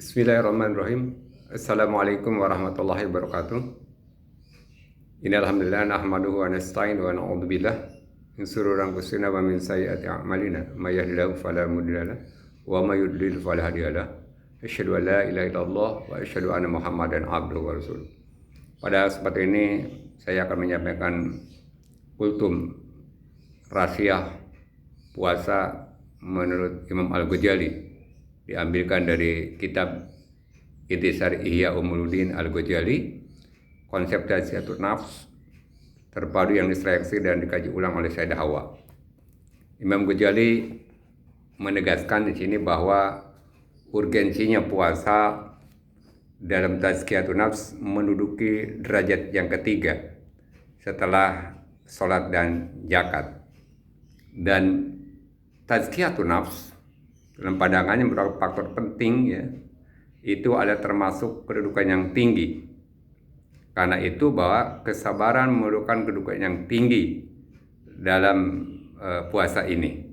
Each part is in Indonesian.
Bismillahirrahmanirrahim. Assalamualaikum warahmatullahi wabarakatuh. Innalhamdulillah nahmaduhu wa nasta'inu wa na'udzubillah min shururi anfusina wa min sayyiati a'malina. May yahdihillahu fala mudilla lahu wa may yudlil fala hadiya lahu. Asyhadu an la ilaha illallah wa asyhadu anna Muhammadan abduhu wa rasuluh. Pada kesempatan ini saya akan menyampaikan kultum rasiah puasa menurut Imam Al-Ghazali, diambilkan dari kitab Intisar Ihya Ulumuddin Al-Ghazali, konsep tazkiyatun nafs terpadu yang diseleksi dan dikaji ulang oleh Sayyidah Hawa. Imam Ghazali menegaskan di sini bahwa urgensinya puasa dalam tazkiyatun nafs menduduki derajat yang ketiga setelah sholat dan zakat. Dan tazkiyatun nafs dalam pandangannya merupakan faktor penting, ya, itu ada termasuk kedudukan yang tinggi. Karena itu bahwa kesabaran memerlukan kedudukan yang tinggi dalam puasa ini.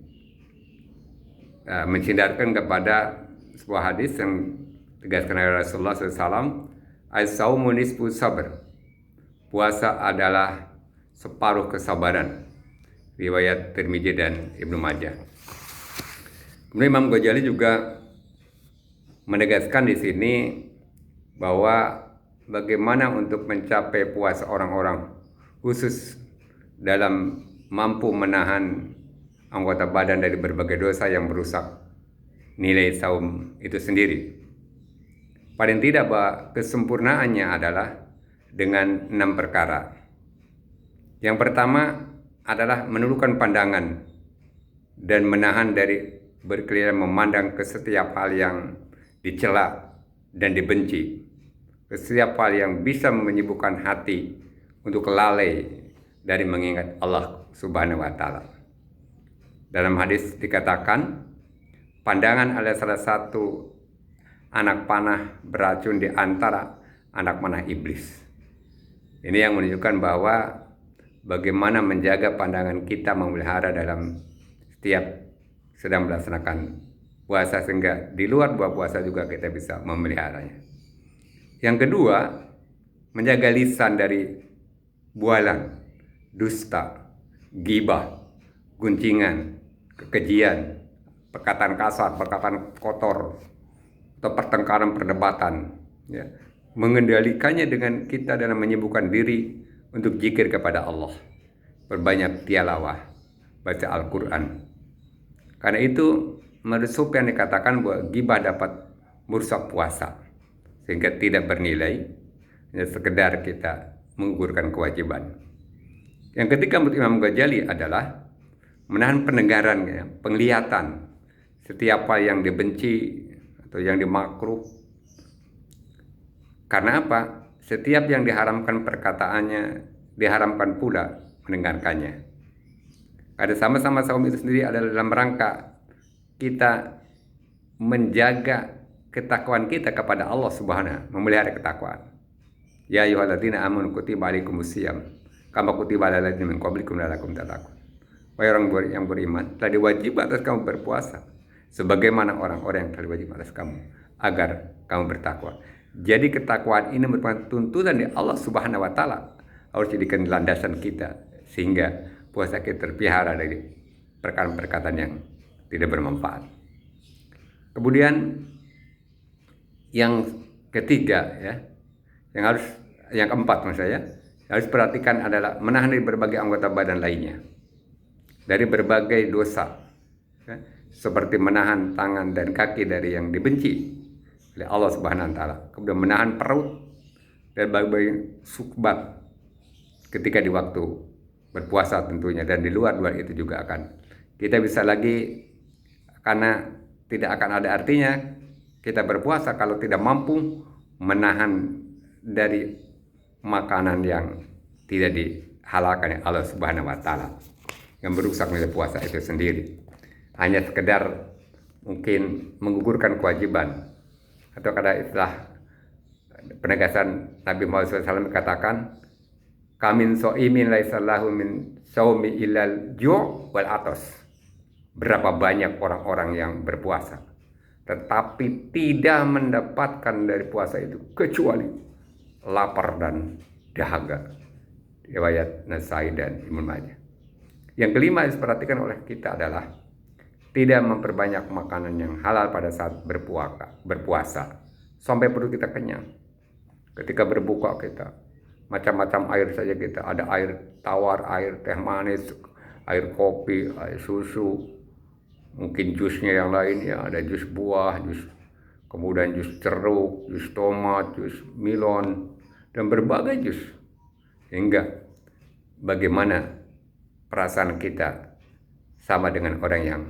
Mencindarkan kepada sebuah hadis yang tegaskan oleh Rasulullah SAW, as-saumu nisfu sabr, puasa adalah separuh kesabaran, riwayat Tirmidzi dan Ibnu Majah. Kemudian Imam Ghazali juga menegaskan di sini bahwa bagaimana untuk mencapai puasa orang-orang, khusus dalam mampu menahan anggota badan dari berbagai dosa yang merusak nilai saum itu sendiri. Paling tidak bahwa kesempurnaannya adalah dengan 6 perkara. Yang pertama adalah menundukkan pandangan dan menahan dari berkeliaran memandang ke setiap hal yang dicela dan dibenci, ke setiap hal yang bisa menyibukkan hati untuk lalai dari mengingat Allah Subhanahu wa Ta'ala. Dalam hadis dikatakan, pandangan adalah salah satu anak panah beracun di antara anak panah iblis. Ini yang menunjukkan bahwa bagaimana menjaga pandangan kita memelihara dalam setiap sedang melaksanakan puasa, sehingga di luar buah puasa juga kita bisa memeliharanya. Yang kedua, menjaga lisan dari bualan, dusta, ghibah, guncingan, kekejian, perkataan kasar, perkataan kotor, atau pertengkaran perdebatan, ya. Mengendalikannya dengan kita dalam menyibukkan diri untuk zikir kepada Allah, berbanyak tilawah, baca Al-Quran. Karena itu menurut Sufyan dikatakan bahwa ghibah dapat merusak puasa sehingga tidak bernilai, hanya sekedar kita menggugurkan kewajiban. Yang ketiga menurut Imam Ghazali adalah menahan pendengaran, ya, penglihatan setiap hal yang dibenci atau yang dimakruh. Karena apa? Setiap yang diharamkan perkataannya, diharamkan pula mendengarkannya. Ada sama-sama saum itu sendiri adalah dalam rangka kita menjaga ketakwaan kita kepada Allah Subhanahu, memelihara ketakwaan. Ya ayyuhalladzina amanu kutiba alaikumusiyam kama kutiba alal ladzina min qablikum la'allakum tattaqun. Wahai orang yang beriman, telah diwajibkan atas kamu berpuasa sebagaimana orang-orang yang telah diwajibkan atas kamu agar kamu bertakwa. Jadi ketakwaan ini merupakan tuntutan dari Allah Subhanahu wa Ta'ala, harus jadikan landasan kita sehingga puasa kita terpelihara dari perkataan-perkataan yang tidak bermanfaat. Kemudian yang ketiga, ya, yang keempat maksud saya, harus perhatikan adalah menahan dari berbagai anggota badan lainnya dari berbagai dosa, ya, seperti menahan tangan dan kaki dari yang dibenci oleh Allah Subhanahu wa Ta'ala. Kemudian menahan perut dari berbagai sukbat ketika di waktu berpuasa tentunya, dan di luar itu juga akan kita bisa lagi, karena tidak akan ada artinya kita berpuasa kalau tidak mampu menahan dari makanan yang tidak dihalalkan oleh Allah Subhanahu wa Ta'ala yang merusak nilai puasa itu sendiri. Hanya sekedar mungkin menggugurkan kewajiban, atau kada istilah penegasan Nabi Muhammad SAW katakan, kamin so'imin laisallahu min saumi illal ju' wal atos. Berapa banyak orang-orang yang berpuasa, tetapi tidak mendapatkan dari puasa itu kecuali lapar dan dahaga. Riwayat Nasai dan Ibnu Majah. Yang kelima yang diperhatikan oleh kita adalah tidak memperbanyak makanan yang halal pada saat berpuasa sampai perut kita kenyang. Ketika berbuka kita macam-macam air saja kita, ada air tawar, air teh manis, air kopi, air susu, mungkin jusnya yang lain ya, ada jus buah, kemudian jus jeruk, jus tomat, jus melon, dan berbagai jus. Hingga bagaimana perasaan kita sama dengan orang yang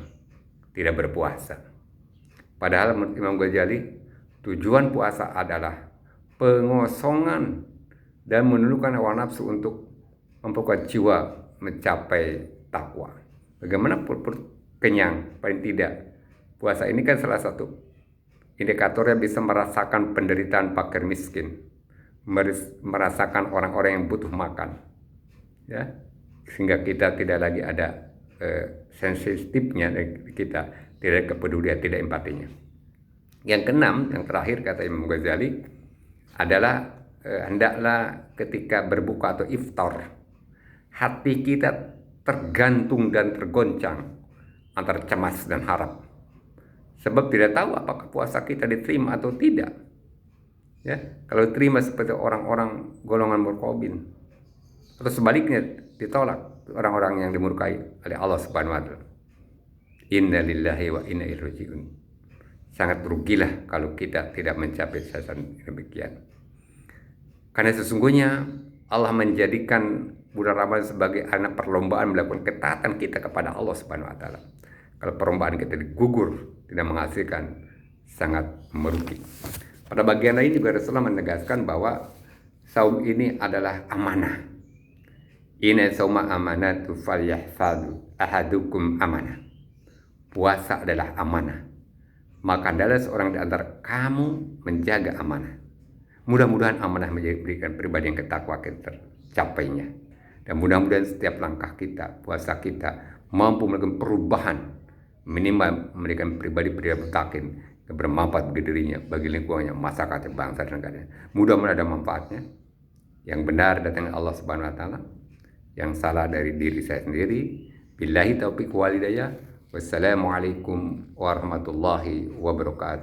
tidak berpuasa. Padahal menurut Imam Ghazali, tujuan puasa adalah pengosongan dan menundukkan hawa nafsu untuk memperkuat jiwa mencapai takwa. Bagaimana perut kenyang? Paling tidak, puasa ini kan salah satu indikatornya bisa merasakan penderitaan fakir miskin, merasakan orang-orang yang butuh makan, ya, sehingga kita tidak lagi ada sensitifnya dari kita, tidak kepedulian, tidak empatinya. Yang keenam, yang terakhir kata Imam Ghazali adalah hendaklah ketika berbuka atau iftar, hati kita tergantung dan tergoncang antara cemas dan harap. Sebab tidak tahu apakah puasa kita diterima atau tidak. Ya, kalau diterima seperti orang-orang golongan murkobin, atau sebaliknya ditolak orang-orang yang dimurkai oleh Allah Subhanahu wa taala. Inna lillahi wa inna ilaihi raji'un. Sangat rugilah kalau kita tidak mencapai sasaran demikian. Karena sesungguhnya Allah menjadikan bulan Ramadan sebagai anak perlombaan melakukan ketaatan kita kepada Allah Subhanahu wa taala. Kalau perlombaan kita digugur, tidak menghasilkan, sangat merugi. Pada bagian lain juga Rasulullah menegaskan bahwa saum ini adalah amanah. Inna sauma amanatu falyahfadhu ahadukum amanah. Puasa adalah amanah. Maka adalah seorang di antara kamu menjaga amanah. Mudah-mudahan amanah menjadikan pribadi yang ketakwa kita tercapainya. Dan mudah-mudahan setiap langkah kita, puasa kita mampu melakukan perubahan, minimal memberikan pribadi-pribadi mutakin yang bermanfaat bagi dirinya, bagi lingkungannya, masyarakat, bangsa dan negara. Mudah-mudahan ada manfaatnya. Yang benar datang Allah Subhanahu wa taala, yang salah dari diri saya sendiri. Billahi taufiq wal hidayah. Wassalamualaikum warahmatullahi wabarakatuh.